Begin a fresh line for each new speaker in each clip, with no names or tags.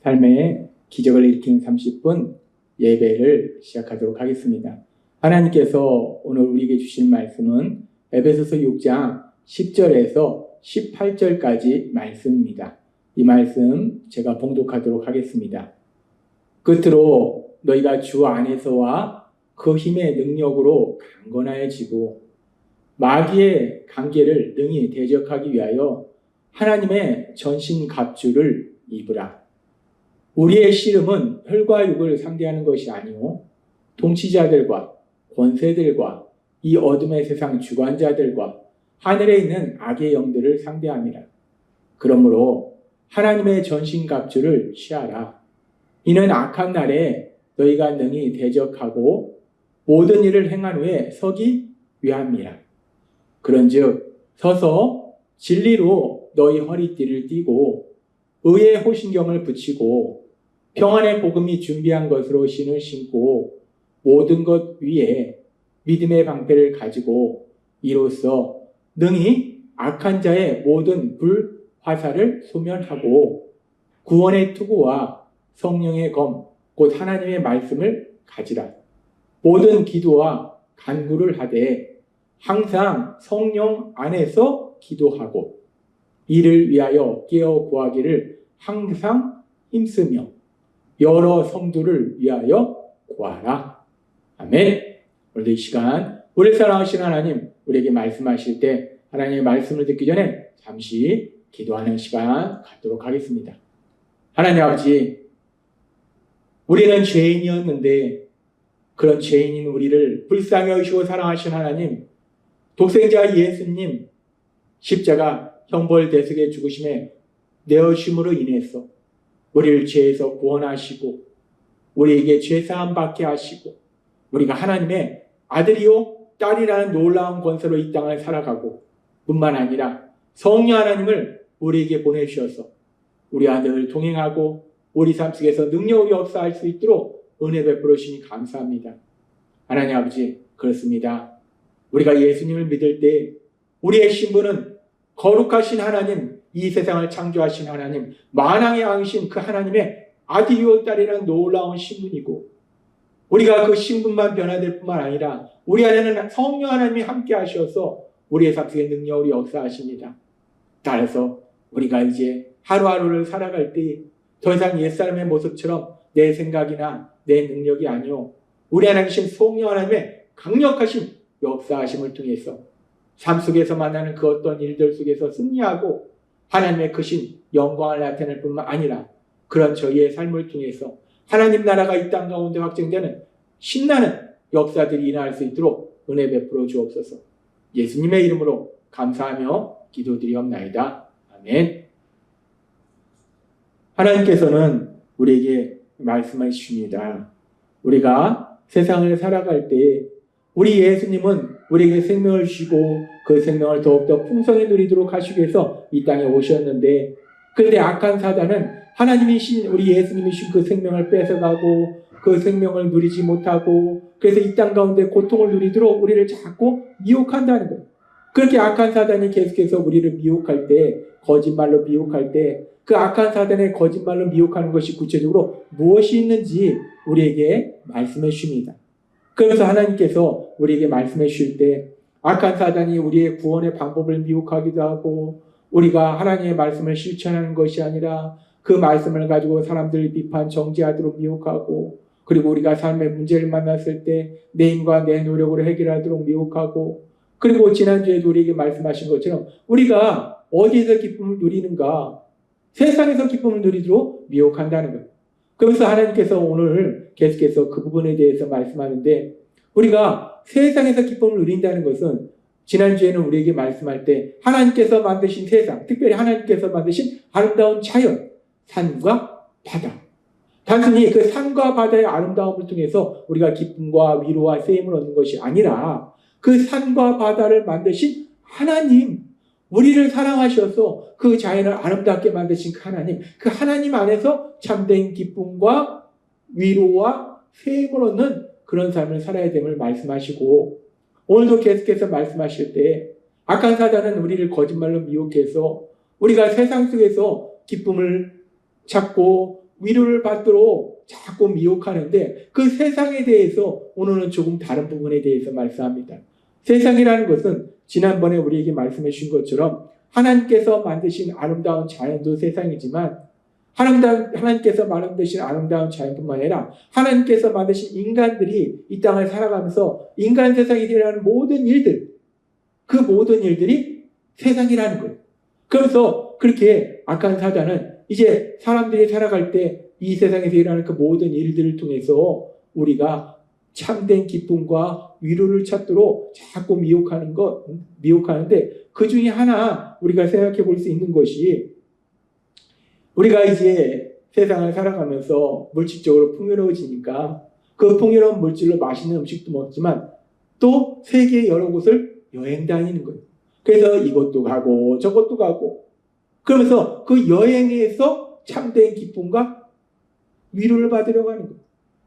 삶의 기적을 일으키는 30분 예배를 시작하도록 하겠습니다. 하나님께서 오늘 우리에게 주신 말씀은 에베소서 6장 10절에서 18절까지 말씀입니다. 이 말씀 제가 봉독하도록 하겠습니다. 끝으로 너희가 주 안에서와 그 힘의 능력으로 강건하여지고 마귀의 관계를 능히 대적하기 위하여 하나님의 전신 갑주를 입으라. 우리의 씨름은 혈과 육을 상대하는 것이 아니오 통치자들과 권세들과 이 어둠의 세상 주관자들과 하늘에 있는 악의 영들을 상대함이라. 그러므로 하나님의 전신 갑주를 취하라. 이는 악한 날에 너희가 능히 대적하고 모든 일을 행한 후에 서기 위함이라. 그런즉 서서 진리로 너희 허리띠를 띠고 의의 호신경을 붙이고 평안의 복음이 준비한 것으로 신을 신고 모든 것 위에 믿음의 방패를 가지고 이로써 능히 악한 자의 모든 불화살을 소멸하고 구원의 투구와 성령의 검 곧 하나님의 말씀을 가지라. 모든 기도와 간구를 하되 항상 성령 안에서 기도하고 이를 위하여 깨어 구하기를 항상 힘쓰며 여러 성도를 위하여 구하라. 아멘. 오늘도 이 시간 우리 사랑하신 하나님 우리에게 말씀하실 때 하나님의 말씀을 듣기 전에 잠시 기도하는 시간 갖도록 하겠습니다. 하나님 아버지, 우리는 죄인이었는데 그런 죄인인 우리를 불쌍히 여기시고 사랑하신 하나님, 독생자 예수님 십자가 형벌 대속의 죽으심에 내어심으로 인해서 우리를 죄에서 구원하시고 우리에게 죄사함 받게 하시고 우리가 하나님의 아들이요 딸이라는 놀라운 권세로 이 땅을 살아가고 뿐만 아니라 성령 하나님을 우리에게 보내주셔서 우리 아들을 동행하고 우리 삶 속에서 능력으로 역사할 수 있도록 은혜 베풀어 주시니 감사합니다. 하나님 아버지, 그렇습니다. 우리가 예수님을 믿을 때 우리의 신분은 거룩하신 하나님, 이 세상을 창조하신 하나님, 만왕의 왕이신 그 하나님의 아들이요 딸이라는 놀라운 신분이고 우리가 그 신분만 변화될 뿐만 아니라 우리 안에는 성령 하나님이 함께 하셔서 우리의 삶 속에 능력으로 역사하십니다. 따라서 우리가 이제 하루하루를 살아갈 때 더 이상 옛사람의 모습처럼 내 생각이나 내 능력이 아니오 우리 안에 계신 성령 하나님의 강력하신 역사하심을 통해서 삶 속에서 만나는 그 어떤 일들 속에서 승리하고 하나님의 크신 영광을 나타낼 뿐만 아니라 그런 저희의 삶을 통해서 하나님 나라가 이 땅 가운데 확증되는 신나는 역사들이 일어날 수 있도록 은혜 베풀어 주옵소서. 예수님의 이름으로 감사하며 기도드리옵나이다. 아멘. 하나님께서는 우리에게 말씀해 주십니다. 우리가 세상을 살아갈 때 우리 예수님은 우리에게 생명을 주시고 그 생명을 더욱더 풍성히 누리도록 하시기 위해서 이 땅에 오셨는데 그런데 악한 사단은 하나님이신 우리 예수님이신 그 생명을 뺏어가고 그 생명을 누리지 못하고 그래서 이 땅 가운데 고통을 누리도록 우리를 자꾸 미혹한다는 거예요. 그렇게 악한 사단이 계속해서 우리를 미혹할 때 거짓말로 미혹할 때 그 악한 사단의 거짓말로 미혹하는 것이 구체적으로 무엇이 있는지 우리에게 말씀해 주십니다. 그래서 하나님께서 우리에게 말씀해 주실 때 악한 사단이 우리의 구원의 방법을 미혹하기도 하고 우리가 하나님의 말씀을 실천하는 것이 아니라 그 말씀을 가지고 사람들을 비판 정죄하도록 미혹하고 그리고 우리가 삶의 문제를 만났을 때 내 힘과 내 노력으로 해결하도록 미혹하고 그리고 지난주에도 우리에게 말씀하신 것처럼 우리가 어디에서 기쁨을 누리는가 세상에서 기쁨을 누리도록 미혹한다는 거예요. 그래서 하나님께서 오늘 계속해서 그 부분에 대해서 말씀하는데 우리가 세상에서 기쁨을 누린다는 것은 지난주에는 우리에게 말씀할 때 하나님께서 만드신 세상, 특별히 하나님께서 만드신 아름다운 자연, 산과 바다. 단순히 그 산과 바다의 아름다움을 통해서 우리가 기쁨과 위로와 쓰임을 얻는 것이 아니라 그 산과 바다를 만드신 하나님, 우리를 사랑하셔서 그 자연을 아름답게 만드신 그 하나님 안에서 참된 기쁨과 위로와 쇠임을 얻는 그런 삶을 살아야 됨을 말씀하시고 오늘도 계속해서 말씀하실 때 악한 사단은 우리를 거짓말로 미혹해서 우리가 세상 속에서 기쁨을 찾고 위로를 받도록 자꾸 미혹하는데 그 세상에 대해서 오늘은 조금 다른 부분에 대해서 말씀합니다. 세상이라는 것은 지난번에 우리에게 말씀해 주신 것처럼 하나님께서 만드신 아름다운 자연도 세상이지만 하나님께서 만드신 아름다운 자연뿐만 아니라 하나님께서 만드신 인간들이 이 땅을 살아가면서 인간 세상에 일어나는 모든 일들, 그 모든 일들이 세상이라는 거예요. 그래서 그렇게 악한 사단은 이제 사람들이 살아갈 때 이 세상에서 일어나는 그 모든 일들을 통해서 우리가 참된 기쁨과 위로를 찾도록 자꾸 미혹하는데 그 중에 하나 우리가 생각해 볼 수 있는 것이 우리가 이제 세상을 살아가면서 물질적으로 풍요로워지니까 그 풍요로운 물질로 맛있는 음식도 먹지만 또 세계 여러 곳을 여행 다니는 거예요. 그래서 이것도 가고 저것도 가고 그러면서 그 여행에서 참된 기쁨과 위로를 받으려고 하는 거예요.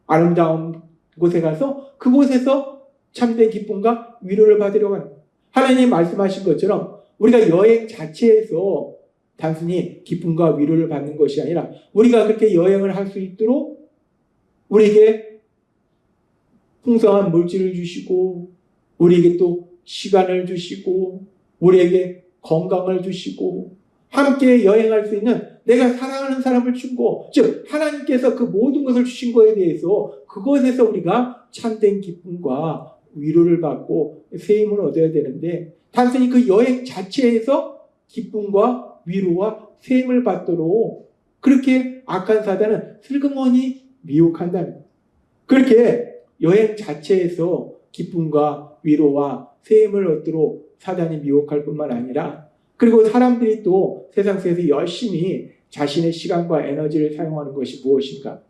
아름다운 곳에 가서 그곳에서 참된 기쁨과 위로를 받으려고 하는 거예요. 하나님 말씀하신 것처럼 우리가 여행 자체에서 단순히 기쁨과 위로를 받는 것이 아니라 우리가 그렇게 여행을 할 수 있도록 우리에게 풍성한 물질을 주시고 우리에게 또 시간을 주시고 우리에게 건강을 주시고 함께 여행할 수 있는 내가 사랑하는 사람을 준 거, 즉 하나님께서 그 모든 것을 주신 거에 대해서 그것에서 우리가 참된 기쁨과 위로를 받고 세임을 얻어야 되는데 단순히 그 여행 자체에서 기쁨과 위로와 세임을 받도록 그렇게 악한 사단은 슬그머니 미혹한다는 거예요. 그렇게 여행 자체에서 기쁨과 위로와 세임을 얻도록 사단이 미혹할 뿐만 아니라 그리고 사람들이 또 세상 속에서 열심히 자신의 시간과 에너지를 사용하는 것이 무엇인가?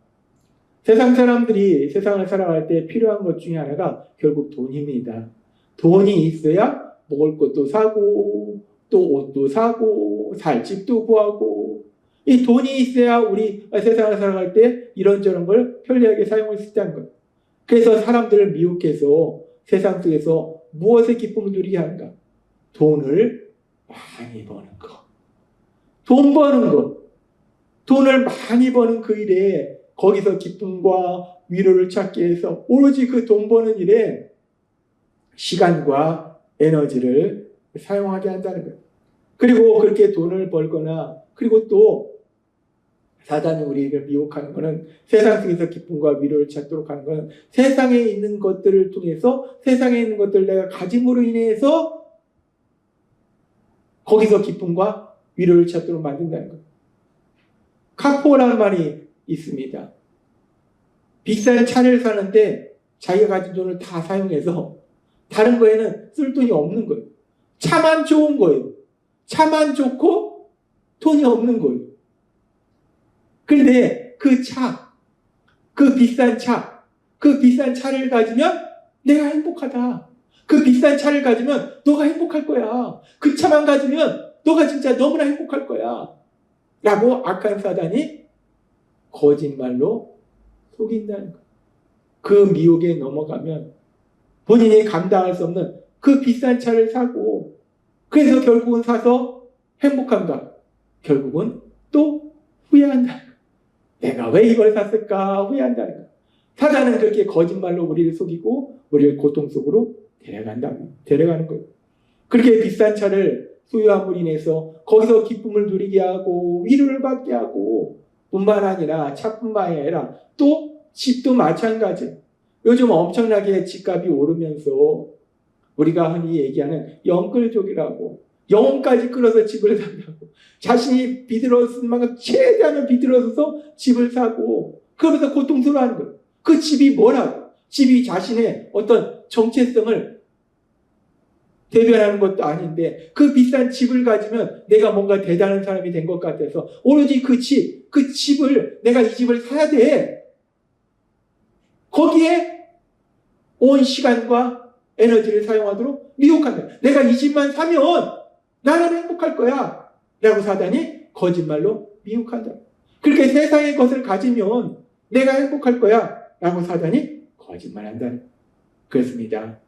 세상 사람들이 세상을 살아갈 때 필요한 것 중에 하나가 결국 돈입니다. 돈이 있어야 먹을 것도 사고 또 옷도 사고 살 집도 구하고 이 돈이 있어야 우리 세상을 살아갈 때 이런저런 걸 편리하게 사용할 수 있다는 거예요. 그래서 사람들을 미혹해서 세상 속에서 무엇의 기쁨을 누리게 하는가? 돈을 많이 버는 거. 돈 버는 거. 돈을 많이 버는 그 일에 거기서 기쁨과 위로를 찾기 위해서 오로지 그 돈 버는 일에 시간과 에너지를 사용하게 한다는 거예요. 그리고 그렇게 돈을 벌거나 그리고 또 사단이 우리를 미혹하는 것은 세상 속에서 기쁨과 위로를 찾도록 하는 것은 세상에 있는 것들을 통해서 세상에 있는 것들을 내가 가짐으로 인해서 거기서 기쁨과 위로를 찾도록 만든다는 거예요. 카포라는 말이 있습니다. 비싼 차를 사는데 자기가 가진 돈을 다 사용해서 다른 거에는 쓸 돈이 없는 거예요. 차만 좋은 거예요. 차만 좋고 돈이 없는 거예요. 그런데 그 차, 그 비싼 차를 가지면 내가 행복하다. 그 비싼 차를 가지면 너가 행복할 거야. 그 차만 가지면 너가 진짜 너무나 행복할 거야. 라고 악한 사단이 거짓말로 속인다는 거예요. 그 미혹에 넘어가면 본인이 감당할 수 없는 그 비싼 차를 사고 그래서 결국은 사서 행복한가? 결국은 또 후회한다는 거예요. 내가 왜 이걸 샀을까? 후회한다는 거예요. 사단은 그렇게 거짓말로 우리를 속이고 우리를 고통 속으로 데려가는 거예요. 그렇게 비싼 차를 소유함으로 인해서 거기서 기쁨을 누리게 하고 위로를 받게 하고 뿐만 아니라 차뿐만 아니라 또 집도 마찬가지. 요즘 엄청나게 집값이 오르면서 우리가 흔히 얘기하는 영끌족이라고 영혼까지 끌어서 집을 산다고 자신이 비들어 쓴 만큼 최대한 비들어서 집을 사고 그러면서 고통스러워하는 거예요. 그 집이 뭐라고? 집이 자신의 어떤 정체성을 대변하는 것도 아닌데 그 비싼 집을 가지면 내가 뭔가 대단한 사람이 된 것 같아서 오로지 그 집을 내가 이 집을 사야 돼. 거기에 온 시간과 에너지를 사용하도록 미혹한다. 내가 이 집만 사면 나는 행복할 거야. 라고 사단이 거짓말로 미혹한다. 그렇게 세상의 것을 가지면 내가 행복할 거야. 라고 사단이 거짓말한다는 그렇습니다.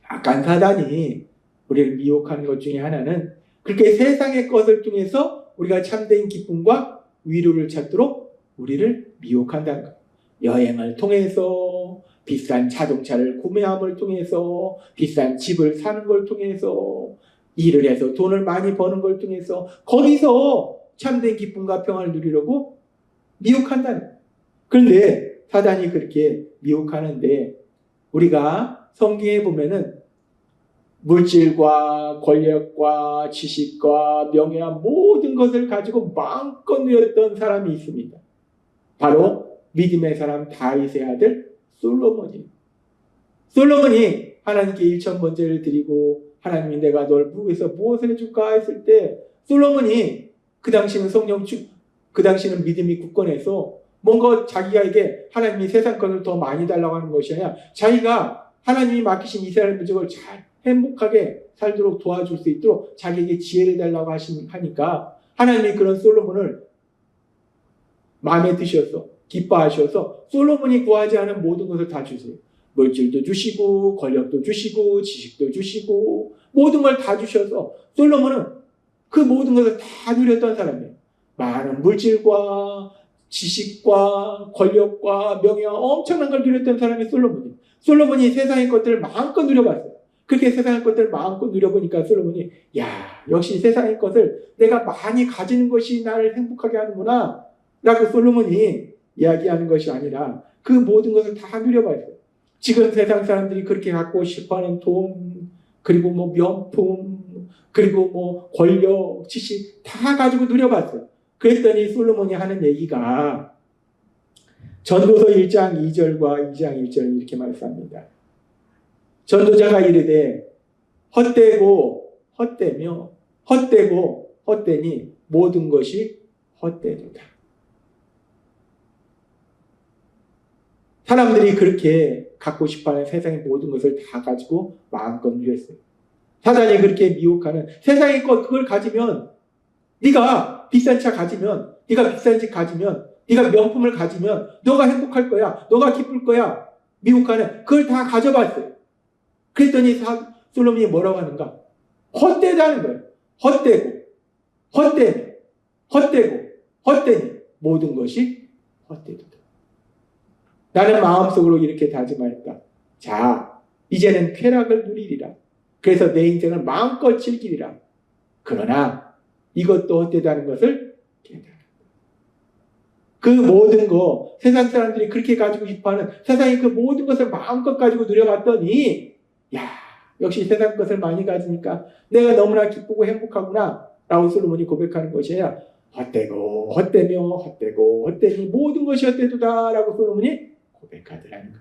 악한 사단이 우리를 미혹하는 것 중에 하나는 그렇게 세상의 것을 통해서 우리가 참된 기쁨과 위로를 찾도록 우리를 미혹한다는 거예요. 여행을 통해서, 비싼 자동차를 구매함을 통해서, 비싼 집을 사는 걸 통해서, 일을 해서 돈을 많이 버는 걸 통해서 거기서 참된 기쁨과 평안을 누리려고 미혹한다는 거예요. 그런데 사단이 그렇게 미혹하는데 우리가 성경에 보면은 물질과 권력과 지식과 명예와 모든 것을 가지고 마음껏 누렸던 사람이 있습니다. 바로 믿음의 사람 다윗의 아들 솔로몬이에요. 솔로몬이 하나님께 일천번제를 드리고 하나님이 내가 널 부에서 무엇을 해줄까 했을 때 솔로몬이 그 당시는 그 당시는 믿음이 굳건해서 뭔가 자기에게 하나님이 세상 것을 더 많이 달라고 하는 것이 아니라 자기가 하나님이 맡기신 이스라엘 민족을 잘 행복하게 살도록 도와줄 수 있도록 자기에게 지혜를 달라고 하니까 하나님이 그런 솔로몬을 마음에 드셔서 기뻐하셔서 솔로몬이 구하지 않은 모든 것을 다 주세요. 물질도 주시고 권력도 주시고 지식도 주시고 모든 걸 다 주셔서 솔로몬은 그 모든 것을 다 누렸던 사람이에요. 많은 물질과 지식과 권력과 명예와 엄청난 걸 누렸던 사람이 솔로몬이에요. 솔로몬이 세상의 것들을 마음껏 누려봤어요. 그렇게 세상의 것들을 마음껏 누려보니까 솔로몬이 역시 세상의 것을 내가 많이 가지는 것이 나를 행복하게 하는구나 라고 솔로몬이 이야기하는 것이 아니라 그 모든 것을 다 누려봤어요. 지금 세상 사람들이 그렇게 갖고 싶어하는 돈, 그리고 뭐 명품, 그리고 뭐 권력, 지식 다 가지고 누려봤어요. 그랬더니 솔로몬이 하는 얘기가 전도서 1장 2절과 2장 1절을 이렇게 말씀합니다. 전도자가 이르되 헛되고 헛되며 헛되고 헛되니 모든 것이 헛되도다. 사람들이 그렇게 갖고 싶어하는 세상의 모든 것을 다 가지고 마음껏 누렸어요. 사단이 그렇게 미혹하는 세상의 것 그걸 가지면 네가 비싼 차 가지면 네가 비싼 집 가지면 네가 명품을 가지면 너가 행복할 거야. 너가 기쁠 거야. 미혹하는 그걸 다 가져봤어요. 그랬더니 솔로몬이 뭐라고 하는가? 헛되다는 거예요. 헛되고 헛되고 헛되고 헛되니 모든 것이 헛되도다. 나는 마음속으로 이렇게 다짐하였다. 자, 이제는 쾌락을 누리리라. 그래서 내 인생을 마음껏 즐기리라. 그러나 이것도 헛되다는 것을 깨달아. 그 모든 거 세상 사람들이 그렇게 가지고 싶어하는 세상의 그 모든 것을 마음껏 가지고 누려봤더니 역시 세상 것을 많이 가지니까 내가 너무나 기쁘고 행복하구나 라고 솔로몬이 고백하는 것이 아니라 헛되고 헛되며 헛되고 헛되니 모든 것이 헛되도다 라고 솔로몬이 고백하더라는 거예요.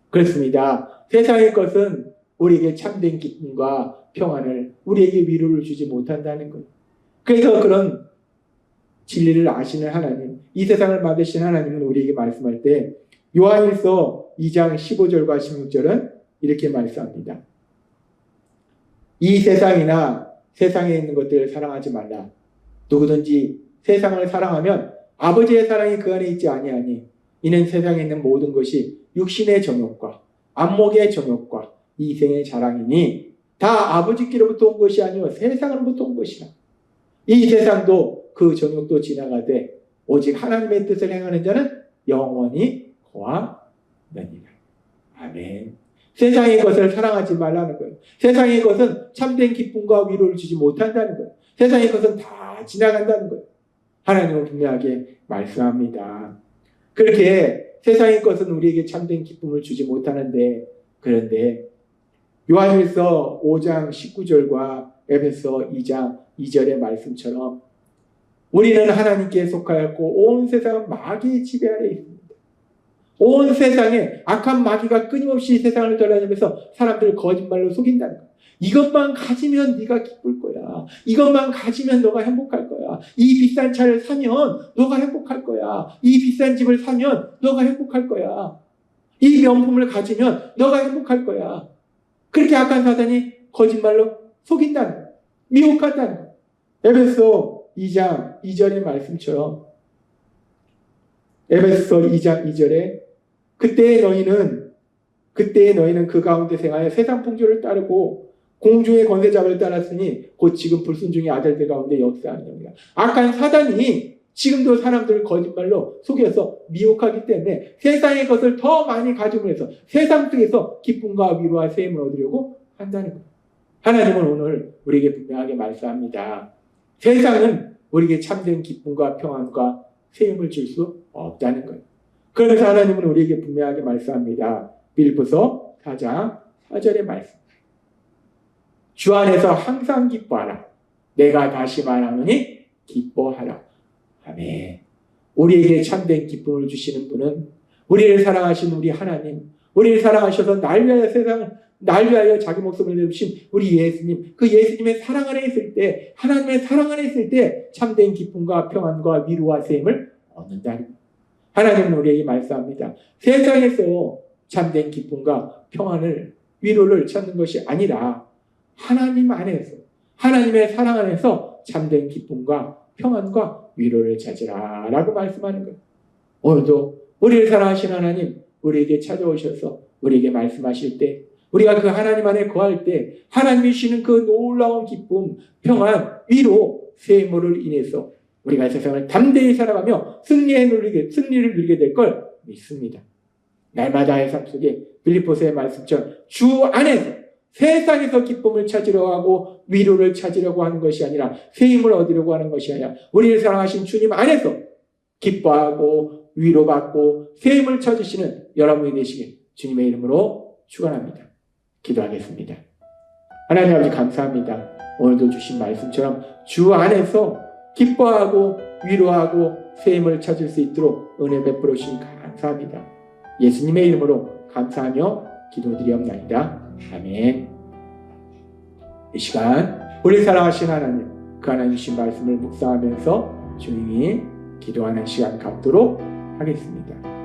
그렇습니다. 세상의 것은 우리에게 참된 기쁨과 평안을 우리에게 위로를 주지 못한다는 거예요. 그래서 그런 진리를 아시는 하나님, 이 세상을 만드신 하나님은 우리에게 말씀할 때 요한일서 2장 15절과 16절은 이렇게 말씀합니다. 이 세상이나 세상에 있는 것들을 사랑하지 말라. 누구든지 세상을 사랑하면 아버지의 사랑이 그 안에 있지 아니하니 이는 세상에 있는 모든 것이 육신의 정욕과 안목의 정욕과 이생의 자랑이니 다 아버지께로부터 온 것이 아니요 세상으로부터 온 것이라. 이 세상도 그 정욕도 지나가되 오직 하나님의 뜻을 행하는 자는 영원히 거하느니라. 아멘. 세상의 것을 사랑하지 말라는 거예요. 세상의 것은 참된 기쁨과 위로를 주지 못한다는 거예요. 세상의 것은 다 지나간다는 거예요. 하나님은 분명하게 말씀합니다. 그렇게 세상의 것은 우리에게 참된 기쁨을 주지 못하는데 그런데 요한일서 5장 19절과 에베소 2장 2절의 말씀처럼 우리는 하나님께 속하였고 온 세상은 마귀의 지배 아래 있습니다. 온 세상에 악한 마귀가 끊임없이 세상을 돌아다니면서 사람들을 거짓말로 속인다는 거야. 이것만 가지면 네가 기쁠 거야. 이것만 가지면 너가 행복할 거야. 이 비싼 차를 사면 너가 행복할 거야. 이 비싼 집을 사면 너가 행복할 거야. 이 명품을 가지면 너가 행복할 거야. 그렇게 악한 사단이 거짓말로 속인다는 거야. 미혹한다는 거야. 에베소 2장 2절의 말씀처럼 에베소 2장 2절에 그때의 너희는 그 가운데 생하여 세상 풍조를 따르고 공중의 권세자를 따랐으니 곧 지금 불순종의 아들들 가운데 역사하느니라. 악한 사단이 지금도 사람들을 거짓말로 속여서 미혹하기 때문에 세상의 것을 더 많이 가지고 해서 세상 속에서 기쁨과 위로와 세임을 얻으려고 한다는 거예요. 하나님은 오늘 우리에게 분명하게 말씀합니다. 세상은 우리에게 참된 기쁨과 평안과 세임을 줄 수 없다는 거예요. 그래서 하나님은 우리에게 분명하게 말씀합니다. 빌립보서 4장 4절의 말씀. 주 안에서 항상 기뻐하라. 내가 다시 말하노니 기뻐하라. 아멘. 우리에게 참된 기쁨을 주시는 분은 우리를 사랑하신 우리 하나님, 우리를 사랑하셔서 날 위하여 세상을, 날 위하여 자기 목숨을 내주신 우리 예수님, 그 예수님의 사랑 안에 있을 때, 하나님의 사랑 안에 있을 때 참된 기쁨과 평안과 위로와 세임을 얻는다는 거예요. 하나님은 우리에게 말씀합니다. 세상에서 참된 기쁨과 평안을, 위로를 찾는 것이 아니라 하나님 안에서, 하나님의 사랑 안에서 참된 기쁨과 평안과 위로를 찾으라 라고 말씀하는 거예요. 오늘도 우리를 사랑하신 하나님, 우리에게 찾아오셔서 우리에게 말씀하실 때, 우리가 그 하나님 안에 거할 때 하나님이 주시는 그 놀라운 기쁨, 평안, 위로, 세모를 인해서 우리가 세상을 담대히 살아가며 승리를 누리게 될 걸 믿습니다. 날마다의 삶 속에 빌립보서의 말씀처럼 주 안에서 세상에서 기쁨을 찾으려고 하고 위로를 찾으려고 하는 것이 아니라 세임을 얻으려고 하는 것이 아니라 우리를 사랑하신 주님 안에서 기뻐하고 위로받고 세임을 찾으시는 여러분이 되시길 주님의 이름으로 축원합니다. 기도하겠습니다. 하나님 아버지 감사합니다. 오늘도 주신 말씀처럼 주 안에서 기뻐하고 위로하고 세임을 찾을 수 있도록 은혜 베풀어 주신 감사합니다. 예수님의 이름으로 감사하며 기도드리옵나이다. 아멘. 이 시간 우리 사랑하신 하나님, 그 하나님 주신 말씀을 묵상하면서 조용히 기도하는 시간 갖도록 하겠습니다.